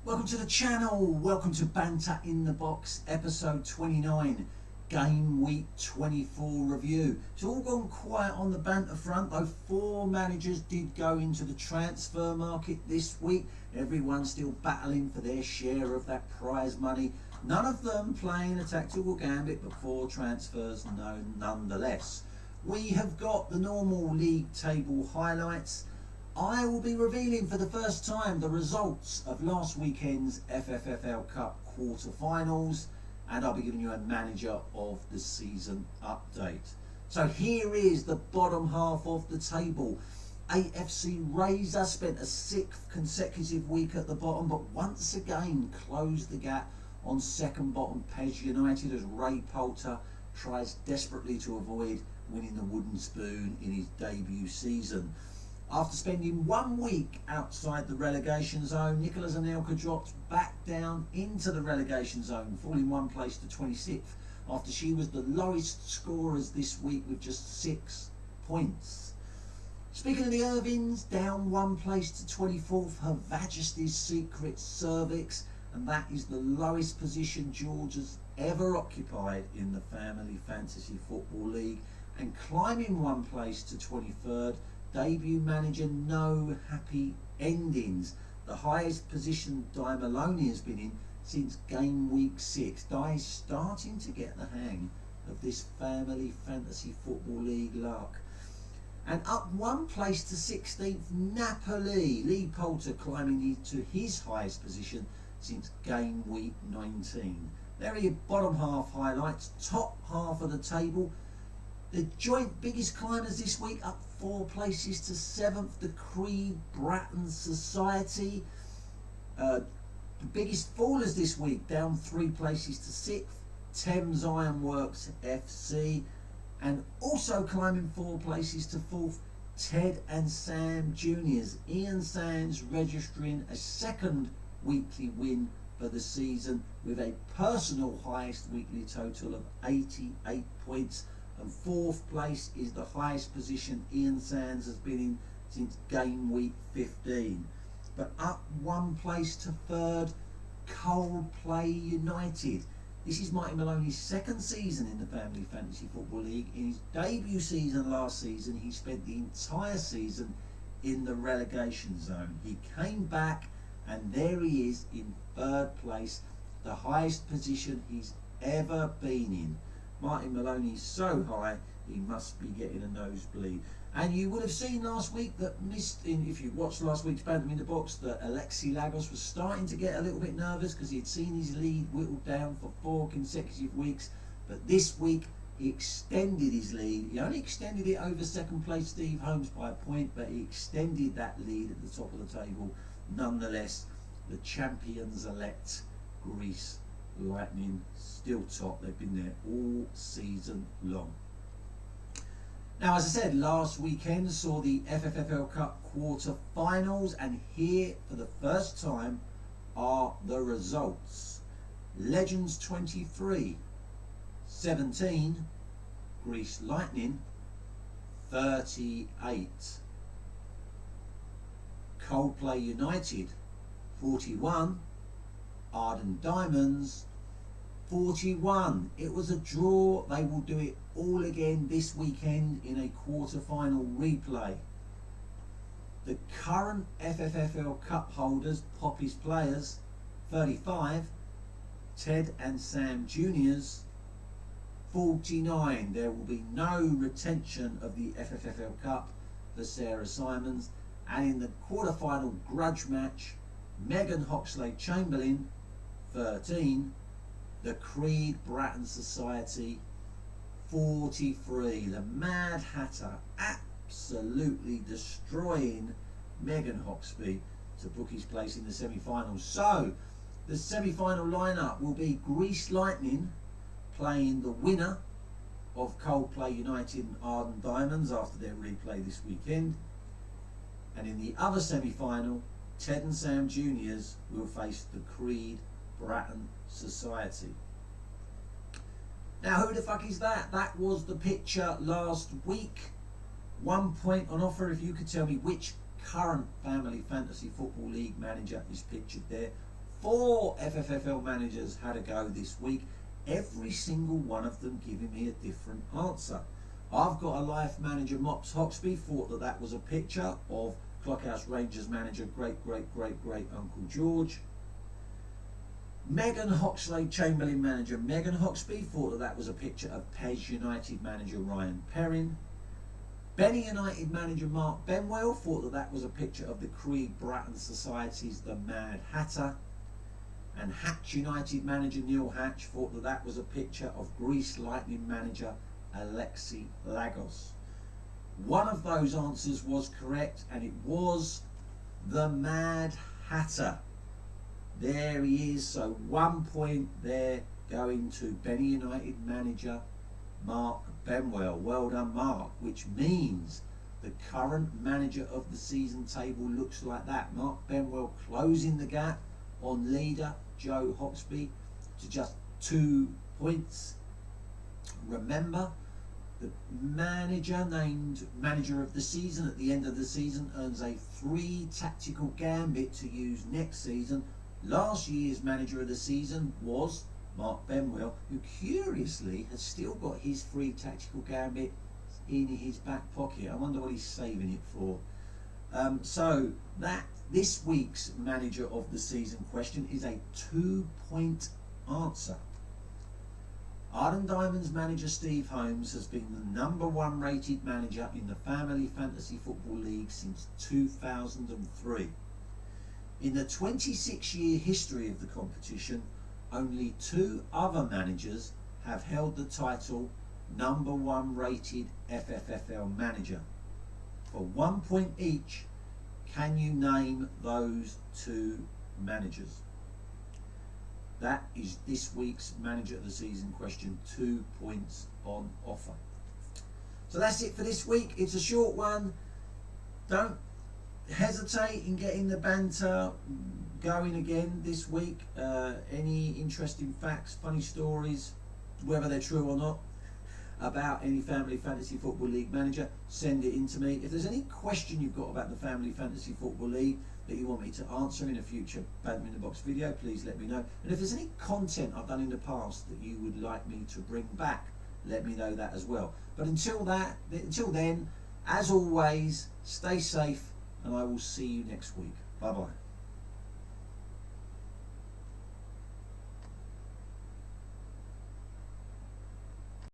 Welcome to the channel, welcome to Banter in the Box, episode 29, game week 24 review. It's all gone quiet on the banter front, though 4 managers did go into the transfer market this week. Everyone's still battling for their share of that prize money. None of them playing a tactical gambit, but 4 transfers known nonetheless. We have got the normal league table highlights. I will be revealing for the first time the results of last weekend's FFFL Cup quarter-finals, and I'll be giving you a manager of the season update. So here is the bottom half of the table. AFC Razor spent a 6th consecutive week at the bottom, but once again closed the gap on second bottom Pez United as Ray Poulter tries desperately to avoid winning the wooden spoon in his debut season. After spending 1 week outside the relegation zone, Nicolas Anelka dropped back down into the relegation zone, falling 1 place to 26th after she was the lowest scorers this week with just 6 points. Speaking of the Irvings, down 1 place to 24th, Her Majesty's Secret Cervix, and that is the lowest position George has ever occupied in the Family Fantasy Football League, and climbing 1 place to 23rd, debut manager No Happy Endings, the highest position Di Maloney has been in since game week 6. Di's starting to get the hang of this Family Fantasy Football League luck. And up 1 place to 16th, Napoli, Lee Poulter climbing to his highest position since game week 19. There are your bottom half highlights. Top half of the table, the joint biggest climbers this week, up 4 places to 7th, the Creed Bratton Society. The biggest fallers this week, down 3 places to 6th, Thames Ironworks FC. And also climbing 4 places to 4th, Ted and Sam Juniors. Ian Sands registering a 2nd weekly win for the season with a personal highest weekly total of 88 points. And 4th place is the highest position Ian Sands has been in since game week 15. But up 1 place to 3rd, Coldplay United. This is Martin Maloney's 2nd season in the Family Fantasy Football League. In his debut season last season, he spent the entire season in the relegation zone. He came back, and there he is in 3rd place, the highest position he's ever been in. Martin Maloney's so high, he must be getting a nosebleed. And you would have seen last week that if you watched last week's Banter in the Box, that Alexi Lagos was starting to get a little bit nervous because he had seen his lead whittled down for 4 consecutive weeks. But this week, he extended his lead. He only extended it over 2nd place Steve Holmes by a point, but he extended that lead at the top of the table. Nonetheless, the champions-elect Greece Lightning still top. They've been there all season long. Now, as I said, last weekend saw the FFFL Cup quarter-finals, and here for the first time are the results. Legends 23, 17, Greece Lightning 38, Coldplay United 41, Arden Diamonds 41. It was a draw. They will do it all again this weekend in a quarter-final replay. The current FFFL Cup holders, Poppy's Players 35, Ted and Sam Juniors 49. There will be no retention of the FFFL Cup for Sarah Simons. And in the quarter-final grudge match, Megan Hoxley Chamberlain 13, the Creed Bratton Society 43. The Mad Hatter absolutely destroying Megan Hoxby to book his place in the semi-finals. So the semi-final lineup will be Greece Lightning playing the winner of Coldplay United and Arden Diamonds after their replay this weekend. And in the other semi-final, Ted and Sam Juniors will face the Creed Bratton Society. Now, who the fuck is that? That was the picture last week. 1 point on offer if you could tell me which current Family Fantasy Football League manager is pictured there. 4 FFFL managers had a go this week, every single one of them giving me a different answer. I've got a life manager, Mops Hoxby, thought that that was a picture of Clockhouse Rangers manager, great Uncle George. Megan Hoxley, Chamberlain manager Megan Hoxby, thought that that was a picture of Pez United manager Ryan Perrin. Benny United manager Mark Benwell thought that that was a picture of the Creed Bratton Society's The Mad Hatter. And Hatch United manager Neil Hatch thought that that was a picture of Greece Lightning manager Alexi Lagos. One of those answers was correct, and it was the Mad Hatter. There he is, so 1 point there going to Benny United manager Mark Benwell. Well done, Mark, which means the current manager of the season table looks like that. Mark Benwell closing the gap on leader Joe Hoxby to just 2 points. Remember, the manager named manager of the season at the end of the season earns a free tactical gambit to use next season. Last year's manager of the season was Mark Benwell, who curiously has still got his free tactical gambit in his back pocket. I wonder what he's saving it for. So that this week's manager of the season question is a 2-point answer. Arden Diamonds manager Steve Holmes has been the #1 rated manager in the Family Fantasy Football League since 2003. In the 26-year history of the competition, only 2 other managers have held the title #1 rated FFFL manager. For 1 point each, can you name those 2 managers? That is this week's manager of the season question, 2 points on offer. So that's it for this week. It's a short one. Don't hesitate in getting the banter going again this week. Any interesting facts, funny stories, whether they're true or not, about any Family Fantasy Football League manager, send it in to me. If there's any question you've got about the Family Fantasy Football League that you want me to answer in a future Banter in the Box video, please let me know. And if there's any content I've done in the past that you would like me to bring back, let me know that as well. But until then, as always, stay safe, and I will see you next week. Bye bye.